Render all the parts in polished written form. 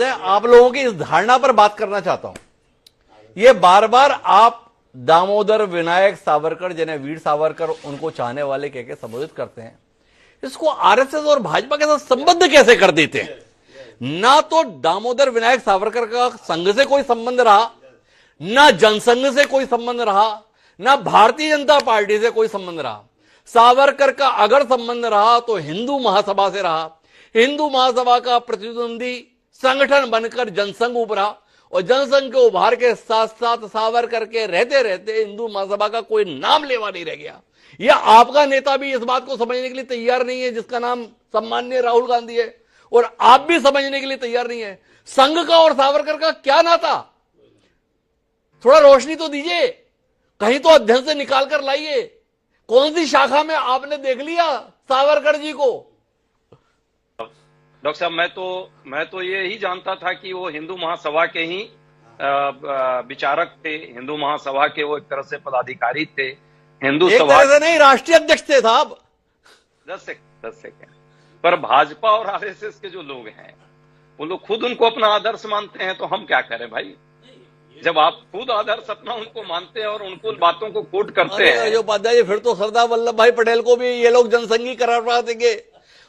आप लोगों की इस धारणा पर बात करना चाहता हूं। ये बार बार आप दामोदर विनायक सावरकर, जिन्हें वीर सावरकर उनको चाहने वाले कह के संबोधित करते हैं, इसको आरएसएस और भाजपा के साथ संबद्ध कैसे कर देते हैं? ना तो दामोदर विनायक सावरकर का संघ से कोई संबंध रहा, ना जनसंघ से कोई संबंध रहा, ना भारतीय जनता पार्टी से कोई संबंध रहा। सावरकर का अगर संबंध रहा तो हिंदू महासभा से रहा। हिंदू महासभा का प्रतिद्वंदी संगठन बनकर जनसंघ उभरा और जनसंघ के उभार के साथ साथ सावरकर के रहते रहते हिंदू महासभा का कोई नाम लेवा नहीं रह गया। यह आपका नेता भी इस बात को समझने के लिए तैयार नहीं है, जिसका नाम सम्माननीय राहुल गांधी है, और आप भी समझने के लिए तैयार नहीं है। संघ का और सावरकर का क्या नाता? थोड़ा रोशनी तो दीजिए, कहीं तो अध्ययन से निकाल कर लाइए। कौन सी शाखा में आपने देख लिया सावरकर जी को? डॉक्टर साहब, मैं तो ये ही जानता था कि वो हिंदू महासभा के ही विचारक थे, हिंदू महासभा के वो एक तरह से पदाधिकारी थे। हिंदू सभा से नहीं, राष्ट्रीय अध्यक्ष थे साहब। 10 सेकंड। पर भाजपा और आरएसएस के जो लोग हैं वो लोग खुद उनको अपना आदर्श मानते हैं, तो हम क्या करें भाई? जब आप खुद आदर्श अपना उनको मानते हैं और उनको बातों को कोट करते हैं। जो उपाध्याय, फिर तो सरदार वल्लभ भाई पटेल को भी ये लोग जनसंघी करार देंगे।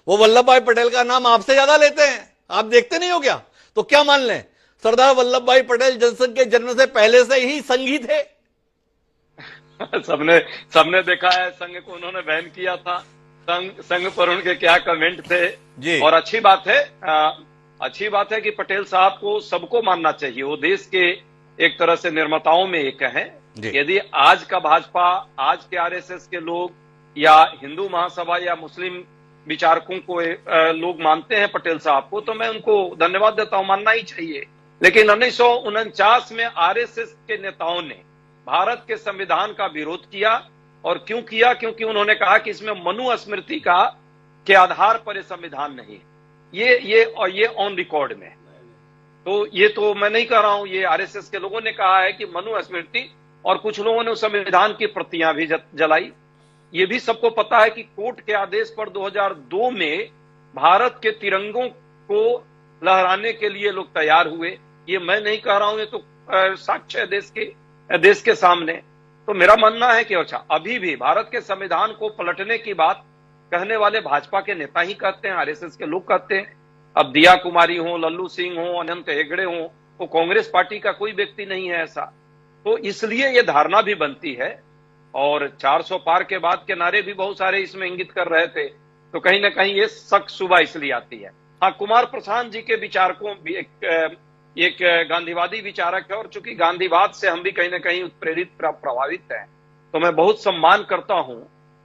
वो वल्लभ भाई पटेल का नाम आपसे ज्यादा लेते हैं, आप देखते नहीं हो क्या? तो क्या मान लें, सरदार वल्लभ भाई पटेल जनसंघ के जन्म से पहले से ही संघी थे। सबने देखा है संघ को उन्होंने बैन किया था। संघ पर उनके क्या कमेंट थे जी। और अच्छी बात है कि पटेल साहब को सबको मानना चाहिए। वो देश के एक तरह से निर्माताओं में एक है। यदि आज का भाजपा, आज के आरएसएस के लोग या हिंदू महासभा या मुस्लिम विचारकों को लोग मानते हैं पटेल साहब को, तो मैं उनको धन्यवाद देता हूं, मानना ही चाहिए। लेकिन 1949 में आरएसएस के नेताओं ने भारत के संविधान का विरोध किया। और क्यों किया? क्योंकि उन्होंने कहा कि इसमें मनुस्मृति के आधार पर यह संविधान नहीं है। ये ऑन रिकॉर्ड में। तो ये तो मैं नहीं कह रहा हूं, ये आरएसएस के लोगों ने कहा है कि मनुस्मृति, और कुछ लोगों ने उस संविधान की प्रतियां भी जलाई। ये भी सबको पता है कि कोर्ट के आदेश पर 2002 में भारत के तिरंगों को लहराने के लिए लोग तैयार हुए। ये मैं नहीं कह रहा हूं, ये तो साक्ष्य है देश के सामने। तो मेरा मानना है कि अच्छा, अभी भी भारत के संविधान को पलटने की बात कहने वाले भाजपा के नेता ही कहते हैं, आरएसएस के लोग कहते हैं। अब दिया कुमारी हो, लल्लू सिंह हो, अनंत हेगड़े हो, वो कांग्रेस पार्टी का कोई व्यक्ति नहीं है ऐसा। तो इसलिए ये धारणा भी बनती है। और 400 पार के बाद के नारे भी बहुत सारे इसमें इंगित कर रहे थे। तो कहीं ना कहीं ये शक सुबह इसलिए आती है। हाँ, कुमार प्रशांत जी के विचारकों भी एक गांधीवादी विचारक है, और चूंकि गांधीवाद से हम भी कहीं ना कहीं उत्प्रेरित प्रभावित हैं, तो मैं बहुत सम्मान करता हूं।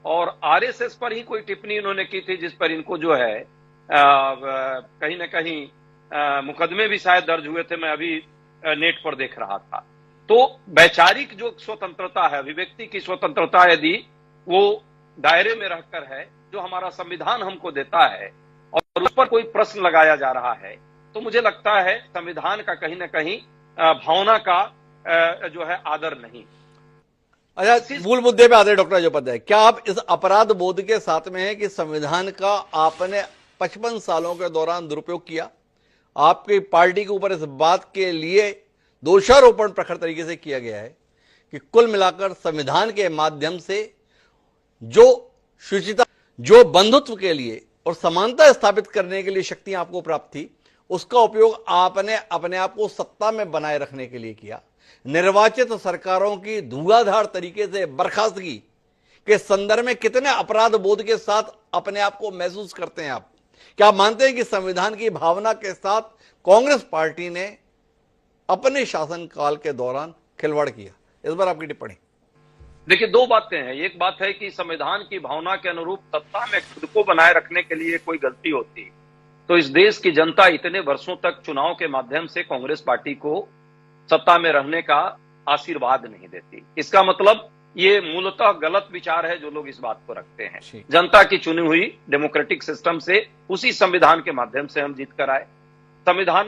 और आरएसएस पर ही कोई टिप्पणी उन्होंने की थी जिस पर इनको जो है कहीं ना कहीं मुकदमे भी शायद दर्ज हुए थे, मैं अभी नेट पर देख रहा था। तो वैचारिक जो स्वतंत्रता है, अभिव्यक्ति की स्वतंत्रता, यदि वो दायरे में रहकर है जो हमारा संविधान हमको देता है, और उस पर कोई प्रश्न लगाया जा रहा है, तो मुझे लगता है संविधान का कहीं ना कहीं भावना का जो है आदर नहीं। अच्छा, मूल मुद्दे पे आते हैं डॉक्टर उपाध्याय। क्या आप इस अपराध बोध के साथ में है कि संविधान का आपने 55 सालों के दौरान दुरुपयोग किया? आपकी पार्टी के ऊपर इस बात के लिए दोषारोपण प्रखर तरीके से किया गया है कि कुल मिलाकर संविधान के माध्यम से जो शुचिता, जो बंधुत्व के लिए और समानता स्थापित करने के लिए शक्तियां आपको प्राप्त थी, उसका उपयोग आपने अपने आप को सत्ता में बनाए रखने के लिए किया। निर्वाचित सरकारों की धुआंधार तरीके से बर्खास्तगी के संदर्भ में कितने अपराध बोध के साथ अपने आप को महसूस करते हैं आप? क्या आप मानते हैं कि संविधान की भावना के साथ कांग्रेस पार्टी ने अपने शासनकाल के दौरान खिलवाड़ किया? इस बार आपकी टिप्पणी। देखिए, दो बातें हैं। एक बात है कि संविधान की भावना के अनुरूप सत्ता में खुद को बनाए रखने के लिए कोई गलती होती तो इस देश की जनता इतने वर्षों तक चुनाव के माध्यम से कांग्रेस पार्टी को सत्ता में रहने का आशीर्वाद नहीं देती। इसका मतलब ये मूलतः गलत विचार है जो लोग इस बात को रखते हैं। जनता की चुनी हुई डेमोक्रेटिक सिस्टम से, उसी संविधान के माध्यम से हम जीत कर आए। संविधान